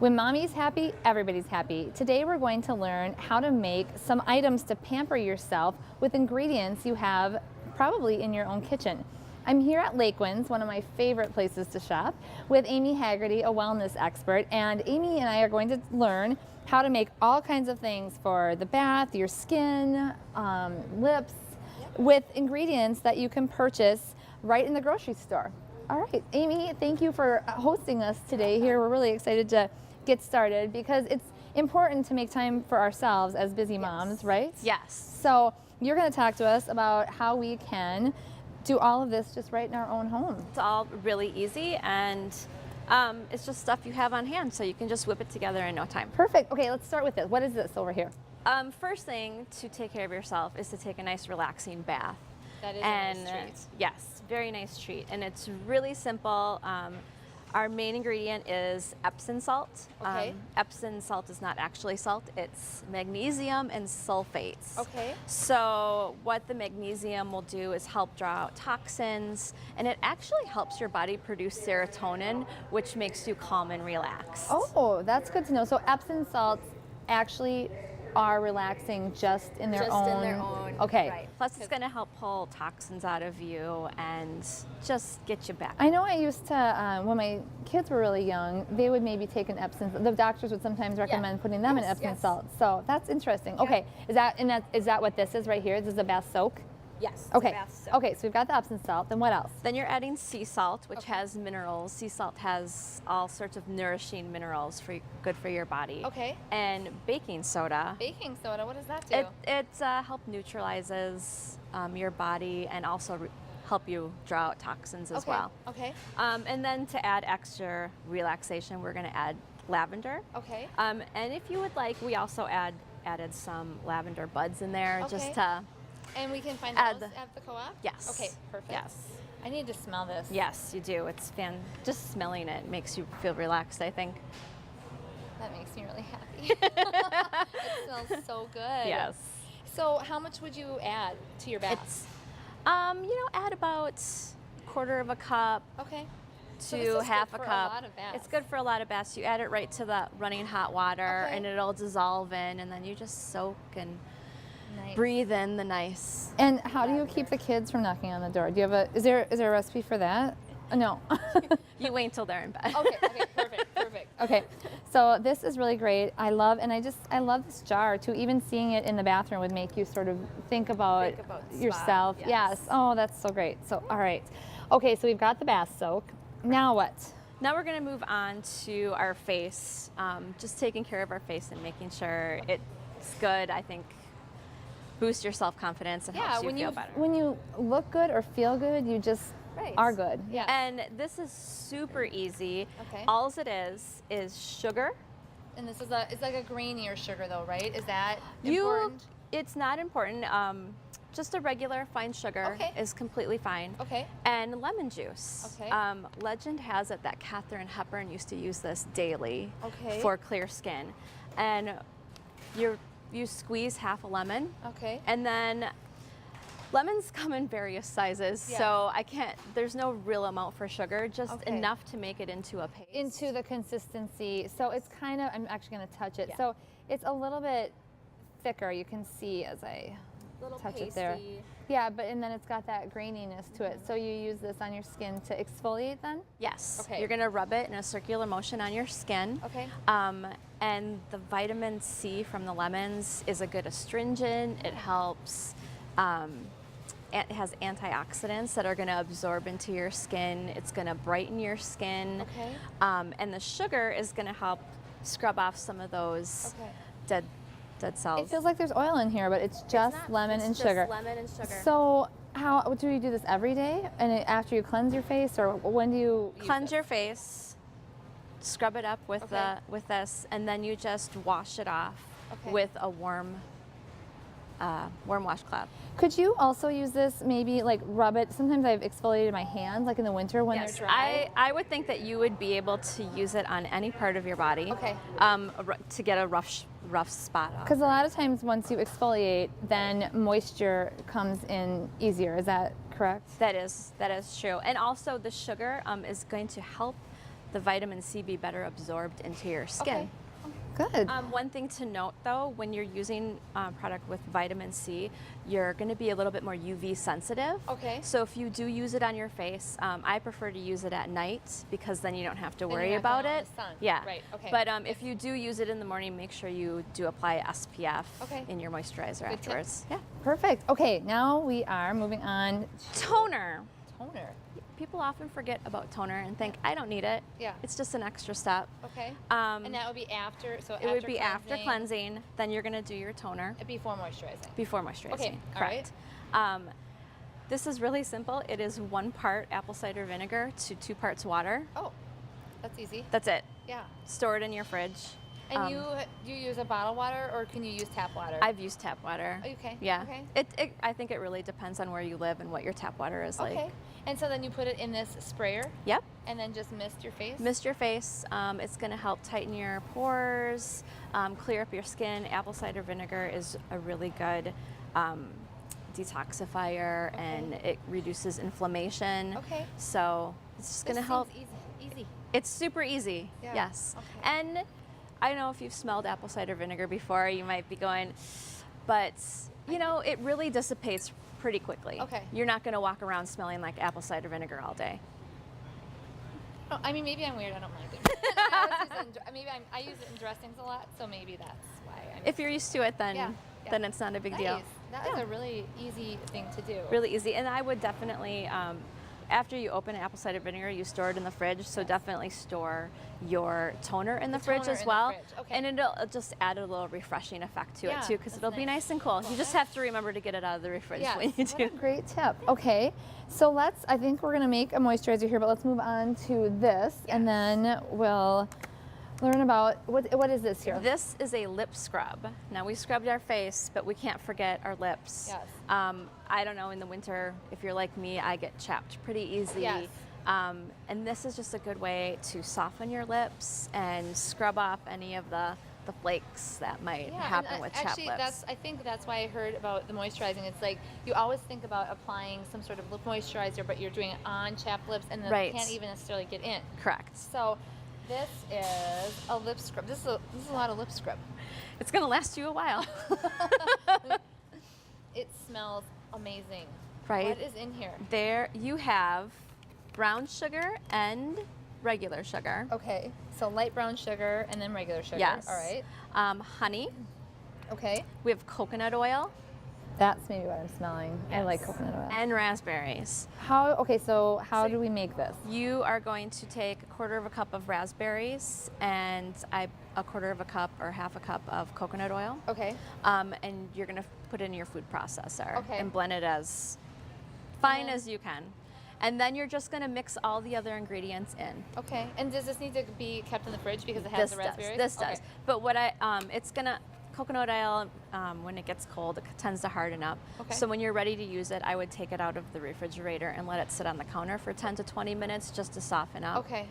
When mommy's happy, everybody's happy. Today we're going to learn how to make some items to pamper yourself with ingredients you have probably in your own kitchen. I'm here at Lakewinds, one of my favorite places to shop, with Amy Haggerty, a wellness expert, and Amy and I are going to learn how to make all kinds of things for the bath, your skin, lips, with ingredients that you can purchase right in the grocery store. All right, Amy, thank you for hosting us today here. We're really excited to get started because it's important to make time for ourselves as busy moms, right? Yes. So you're going to talk to us about how we can do all of this just right in our own home. It's all really easy, and it's just stuff you have on hand, so you can just whip it together in no time. Perfect. Okay, let's start with this. What is this over here? First thing to take care of yourself is to take a nice relaxing bath. That is a nice treat. Yes, very nice treat, and it's really simple. Our main ingredient is Epsom salt. Okay. Epsom salt is not actually salt, it's magnesium and sulfates. Okay. So what the magnesium will do is help draw out toxins, and it actually helps your body produce serotonin, which makes you calm and relaxed. Oh, that's good to know. So Epsom salts actually are relaxing just in their own. Okay. Right. Plus, it's going to help pull toxins out of you and just get you back. I know I used to, when my kids were really young, they would maybe take an Epsom. The doctors would sometimes recommend putting them in Epsom salt. So that's interesting. Yeah. Okay, is that what this is right here? This is a bath soak? Yes. Okay. Okay, so we've got the Epsom salt. Then what else? Then you're adding sea salt, which has minerals. Sea salt has all sorts of nourishing minerals good for your body. Okay. And baking soda. Baking soda. What does that do? It help neutralizes your body and also help you draw out toxins as well. Okay. And then to add extra relaxation, we're going to add lavender. Okay. And if you would like, we also added some lavender buds in there just to. And we can find those at the co-op? Yes. Okay, perfect. Yes. I need to smell this. Yes, you do. It's just smelling it makes you feel relaxed, I think. That makes me really happy. It smells so good. Yes. So how much would you add to your baths? Add about a quarter of a cup. Okay. To half a cup. A lot of baths. It's good for a lot of baths. You add it right to the running hot water, and it'll dissolve in, and then you just soak and breathe in the nice. And how do you keep the kids from knocking on the door? Do you have is there a recipe for that? No. You wait until they're in bed. Okay, perfect. Okay, so this is really great. I love this jar too. Even seeing it in the bathroom would make you sort of think about yourself. Yes. Oh, that's so great. So, all right. Okay, so we've got the bath soak. Now what? Now we're going to move on to our face. Just taking care of our face and making sure it's good, I think, boost your self-confidence and helps you feel better. When you look good or feel good, you just are good. Yeah. And this is super easy. Okay. All it is sugar. And this is it's like a grainier sugar though, right? Is that important? It's not important. Just a regular fine sugar is completely fine. Okay. And lemon juice. Okay. Legend has it that Katharine Hepburn used to use this daily for clear skin. And you squeeze half a lemon. Okay. And then lemons come in various sizes, so there's no real amount for sugar, just enough to make it into a paste. Into the consistency. So it's kind of, I'm actually going to touch it. Yeah. So it's a little bit thicker, you can see as I touch it there. Yeah, and then it's got that graininess to it. So you use this on your skin to exfoliate then? Yes. Okay. You're going to rub it in a circular motion on your skin. Okay. And the vitamin C from the lemons is a good astringent. It helps, it has antioxidants that are going to absorb into your skin. It's going to brighten your skin. Okay. And the sugar is going to help scrub off some of those dead cells. It feels like there's oil in here, but it's just lemon and sugar. Lemon and sugar. So do you do this every day? And after you cleanse your face, or when do you cleanse your face? Scrub it up with this, and then you just wash it off with a warm washcloth. Could you also use this, maybe like rub it? Sometimes I've exfoliated my hands, like in the winter when they're dry. I would think that you would be able to use it on any part of your body. Okay. To get a rough spot off. Because a lot of times once you exfoliate, then moisture comes in easier. Is that correct? That is true. And also the sugar is going to help the vitamin C be better absorbed into your skin. Okay. Good. One thing to note though, when you're using product with vitamin C, you're going to be a little bit more UV sensitive. Okay. So if you do use it on your face, I prefer to use it at night because then you don't have to worry about it. In the sun. Yeah. Right. Okay. But if you do use it in the morning, make sure you do apply SPF in your moisturizer afterwards. Yeah. Perfect. Okay. Now we are moving on. Toner. Toner. People often forget about toner and think, I don't need it. Yeah. It's just an extra step. Okay. And that would be after, so it would be after cleansing, then you're going to do your toner. Before moisturizing. Before moisturizing. Okay. Correct. All right. This is really simple. It is 1 part apple cider vinegar to 2 parts water. Oh, that's easy. That's it. Yeah. Store it in your fridge. And do you use a bottled water or can you use tap water? I've used tap water. Okay. Yeah. Okay. I think it really depends on where you live and what your tap water is like. Okay. And so then you put it in this sprayer? Yep. And then just mist your face? Mist your face. It's going to help tighten your pores, clear up your skin. Apple cider vinegar is a really good detoxifier and it reduces inflammation. Okay. So it's just going to help. Easy. It's super easy. Yeah. Yes. Okay. And I know if you've smelled apple cider vinegar before, you might be going, but you know, it really dissipates pretty quickly. Okay. You're not going to walk around smelling like apple cider vinegar all day. Oh, I mean, maybe I'm weird. I don't mind it. I use it in dressings a lot, so maybe that's why. If you're used to it, then then it's not a big deal. That is a really easy thing to do. Really easy, and I would definitely. After you open apple cider vinegar, you store it in the fridge, so definitely store your toner in the fridge as well. Okay. And it'll just add a little refreshing effect to it too, because it'll be nice and cool. You just have to remember to get it out of the fridge when you do. What a great tip. Okay, so I think we're gonna make a moisturizer here, but let's move on to this, and then we'll learn about, what is this here? This is a lip scrub. Now we scrubbed our face, but we can't forget our lips. Yes. I don't know, in the winter, if you're like me, I get chapped pretty easy. Yes. And this is just a good way to soften your lips and scrub off any of the flakes that might happen with chapped lips. I think that's why I heard about the moisturizing. It's like you always think about applying some sort of lip moisturizer, but you're doing it on chapped lips and then it can't even necessarily get in. Correct. So this is a lip scrub. This is a lot of lip scrub. It's going to last you a while. It smells amazing. Right. What is in here? There you have brown sugar and regular sugar. Okay. So light brown sugar and then regular sugar. Yes. All right. Honey. Okay. We have coconut oil. That's maybe what I'm smelling. Yes. I like coconut oil. And raspberries. So how do we make this? You are going to take 1/4 cup of raspberries and a 1/4 cup or 1/2 cup of coconut oil. Okay. And you're going to put it in your food processor and blend it as fine as you can. And then you're just going to mix all the other ingredients in. Okay. And does this need to be kept in the fridge because it has the raspberries? This does. But it's going to, coconut oil, when it gets cold, it tends to harden up. Okay. So when you're ready to use it, I would take it out of the refrigerator and let it sit on the counter for 10 to 20 minutes just to soften up. Okay.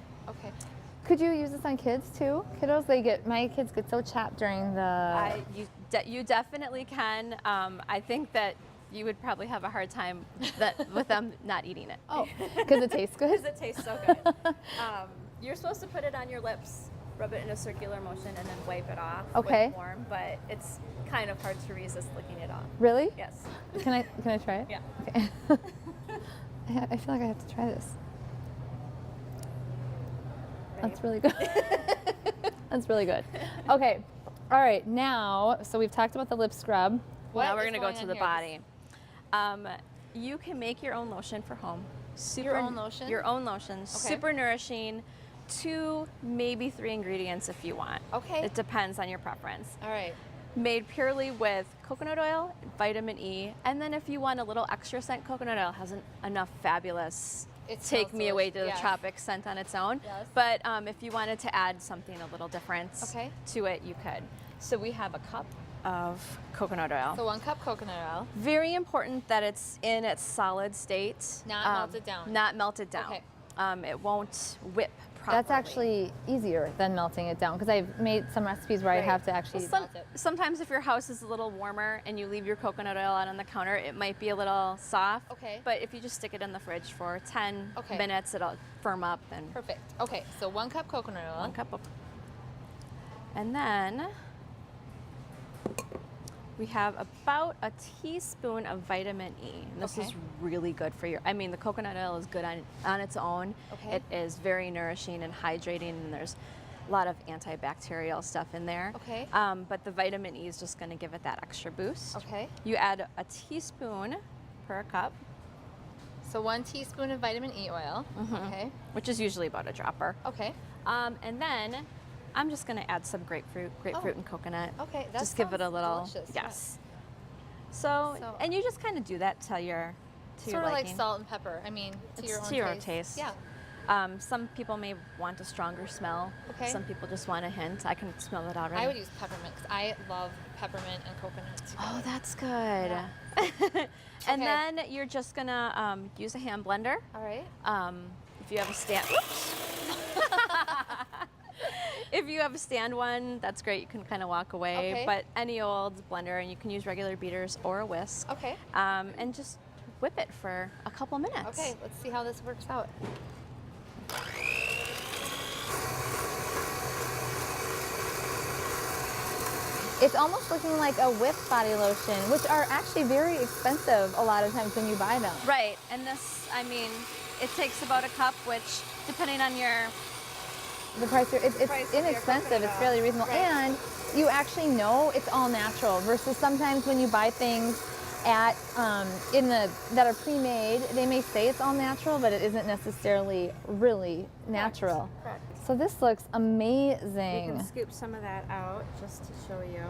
Could you use this on kids too? Kiddos, my kids get so chapped during the... You definitely can. I think that you would probably have a hard time with them not eating it. Oh, because it tastes good? Because it tastes so good. You're supposed to put it on your lips, rub it in a circular motion, and then wipe it off with warm, but it's kind of hard to resist licking it off. Really? Yes. Can I try it? Yeah. Okay. I feel like I have to try this. That's really good. That's really good. Okay. All right. Now, so we've talked about the lip scrub. Now we're going to go to the body. You can make your own lotion for home. Your own lotion? Your own lotion. Super nourishing. 2, maybe 3 ingredients if you want. Okay. It depends on your preference. All right. Made purely with coconut oil, vitamin E, and then if you want a little extra scent, coconut oil has enough fabulous take me away to the tropics scent on its own. Yes. But if you wanted to add something a little different to it, you could. So we have a cup of coconut oil. So 1 cup coconut oil. Very important that it's in its solid state. Not melted down. Not melted down. Okay. It won't whip properly. That's actually easier than melting it down, because I've made some recipes where I have to actually melt it. Sometimes if your house is a little warmer and you leave your coconut oil out on the counter, it might be a little soft. Okay. But if you just stick it in the fridge for 10 minutes, it'll firm up. And Perfect. Okay, so 1 cup coconut oil. 1 cup of, and then we have about a teaspoon of vitamin E. And this is really good for your, I mean, the coconut oil is good on its own. Okay. It is very nourishing and hydrating, and there's a lot of antibacterial stuff in there. Okay. But the vitamin E is just going to give it that extra boost. Okay. You add a teaspoon per cup. So 1 teaspoon of vitamin E oil. Okay. Which is usually about a dropper. Okay. And then I'm just going to add some grapefruit and coconut. Okay, that just give it a little delicious. yes. So and you just kind of do that to your sort of liking. like salt and pepper. I mean, to your own taste. Yeah. Some people may want a stronger smell. Okay. Some people just want a hint. I can smell it already. I would use peppermint because I love peppermint and coconut together. Oh, that's good. Yeah. And then you're just gonna use a hand blender. All right. If you have a stand. If you have a stand one, that's great. You can kind of walk away. Okay. But any old blender, and you can use regular beaters or a whisk. Okay. And just whip it for a couple minutes. Okay, let's see how this works out. It's almost looking like a whip body lotion, which are actually very expensive a lot of times when you buy them. Right, and this, I mean, it takes about a cup, which, depending on the price, it's inexpensive, it's fairly reasonable, and you actually know it's all natural, versus sometimes when you buy things at that are pre-made, they may say it's all natural, but it isn't necessarily really natural. Correct. So this looks amazing. You can scoop some of that out just to show you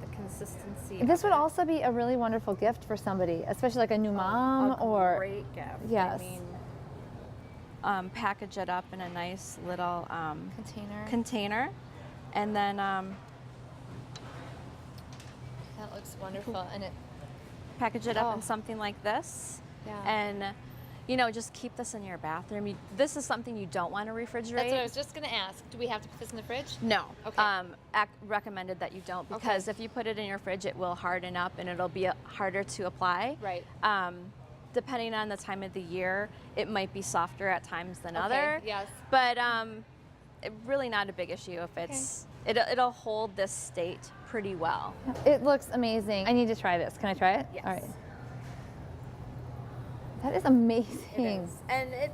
the consistency. This would also be a really wonderful gift for somebody, especially like a new mom or a great gift. Yes. I mean, package it up in a nice little container, and then that looks wonderful, and it package it up in something like this. Yeah. And just keep this in your bathroom. This is something you don't want to refrigerate. That's what I was just going to ask. Do we have to put this in the fridge? No. Okay. Recommended that you don't, because if you put it in your fridge, it will harden up and it'll be harder to apply. Right. Depending on the time of the year, it might be softer at times than other. Yes. But really not a big issue if it's. It'll hold this state pretty well. It looks amazing. I need to try this. Can I try it? Yes. All right. That is amazing. It is. And it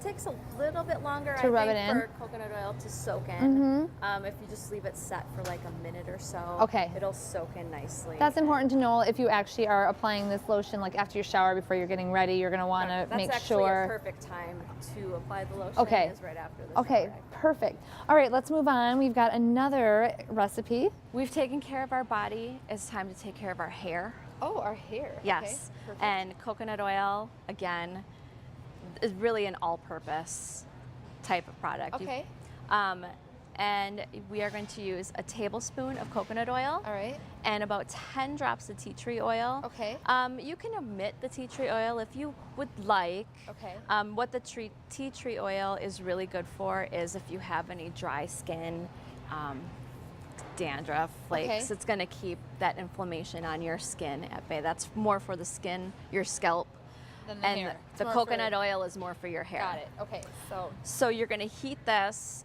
takes a little bit longer to rub it in for coconut oil to soak in. If you just leave it set for like a minute or so, it'll soak in nicely. That's important to know if you actually are applying this lotion like after your shower before you're getting ready. You're going to want to make sure. That's actually a perfect time to apply the lotion. Is right after the shower. Okay, perfect. All right, let's move on. We've got another recipe. We've taken care of our body. It's time to take care of our hair. Oh, our hair. Yes. Okay, and coconut oil, again, is really an all-purpose type of product. Okay. And we are going to use a tablespoon of coconut oil. All right. And about 10 drops of tea tree oil. Okay. You can omit the tea tree oil if you would like. Okay. What the tea tree oil is really good for is if you have any dry skin, dandruff flakes. It's going to keep that inflammation on your skin at bay. That's more for the skin, your scalp. Than the hair. The coconut oil is more for your hair. Got it. Okay. So you're going to heat this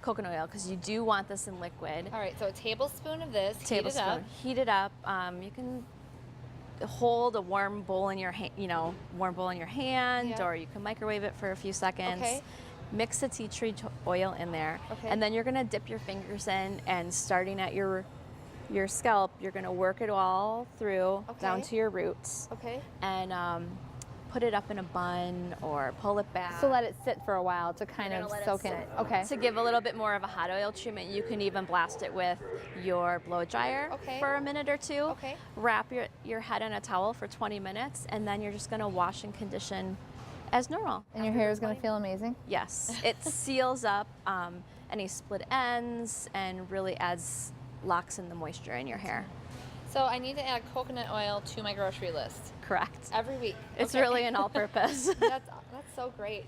coconut oil because you do want this in liquid. All right. So a tablespoon of this. Heat it up. You can hold a warm bowl in your hand, or you can microwave it for a few seconds. Okay. Mix the tea tree oil in there, and then you're gonna dip your fingers in, and starting at your scalp, you're gonna work it all through down to your roots. Okay. And put it up in a bun or pull it back. So let it sit for a while to kind of soak in. Okay. To give a little bit more of a hot oil treatment, you can even blast it with your blow dryer for a minute or two. Okay. Wrap your head in a towel for 20 minutes, and then you're just gonna wash and condition as normal. And your hair is going to feel amazing? Yes. It seals up any split ends and really locks in the moisture in your hair. So I need to add coconut oil to my grocery list. Correct. Every week. It's really an all-purpose. That's so great.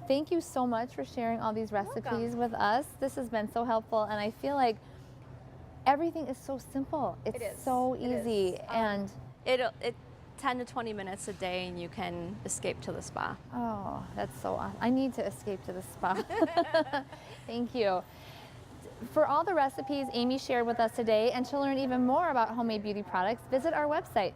thank you so much for sharing all these recipes with us. This has been so helpful, and I feel like everything is so simple. It's so easy, and it 10 to 20 minutes a day, and you can escape to the spa. Oh, that's so awesome. I need to escape to the spa. Thank you. For all the recipes Amy shared with us today, and to learn even more about homemade beauty products, visit our website.